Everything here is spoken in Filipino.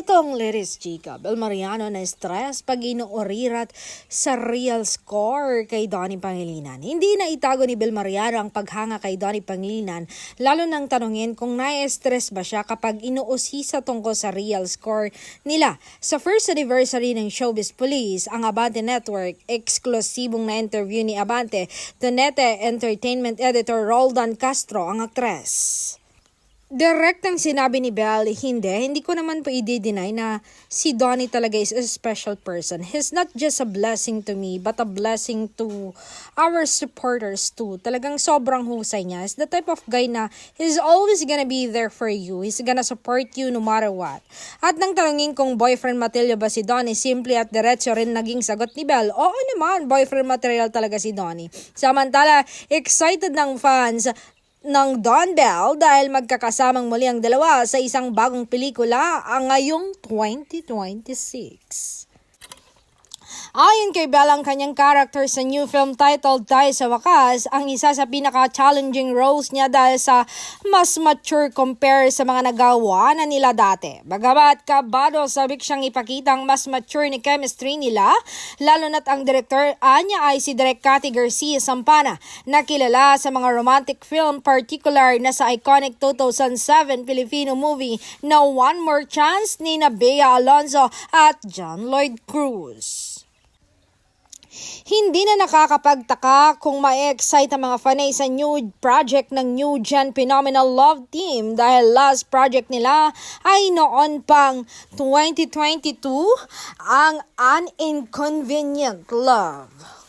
Itong liris chika, Belmariano na stress pag inuurirat sa real score kay Donnie Pangilinan. Hindi na itago ni Belmariano ang paghanga kay Donnie Pangilinan, lalo nang tanungin kung na-stress ba siya kapag inuusisa tungkol sa real score nila. Sa first anniversary ng Showbiz Police, ang Abante Network, eksklusibong na interview ni Abante, Donete Entertainment Editor Roldan Castro, ang aktres. Direktang sinabi ni Belle, hindi ko naman po i-deny na si Donnie talaga is a special person. He's not just a blessing to me, but a blessing to our supporters too. Talagang sobrang husay niya. He's the type of guy na he's always gonna be there for you. He's gonna support you no matter what. At nang tanungin kung boyfriend material ba si Donnie, simple at diretso rin naging sagot ni Belle, oo naman, boyfriend material talaga si Donnie. Samantala, excited ng fans ng Don Bell dahil magkakasamang muli ang dalawa sa isang bagong pelikula ngayong 2026. Ayon kay Bell, ang kanyang character sa new film titled Tayo sa Wakas ang isa sa pinaka-challenging roles niya dahil sa mas mature compare sa mga nagawa na nila dati. Bagamat kabado, sabik siyang ipakita ang mas mature ni chemistry nila, lalo na't ang director niya ay si Direk Cathy Garcia Sampana, na kilala sa mga romantic film, particular na sa iconic 2007 Filipino movie na One More Chance ni Bea Alonzo at John Lloyd Cruz. Hindi na nakakapagtaka kung ma-excite ang mga fanay sa new project ng New Gen Phenomenal Love Team dahil last project nila ay noon pang 2022, ang An Inconvenient Love.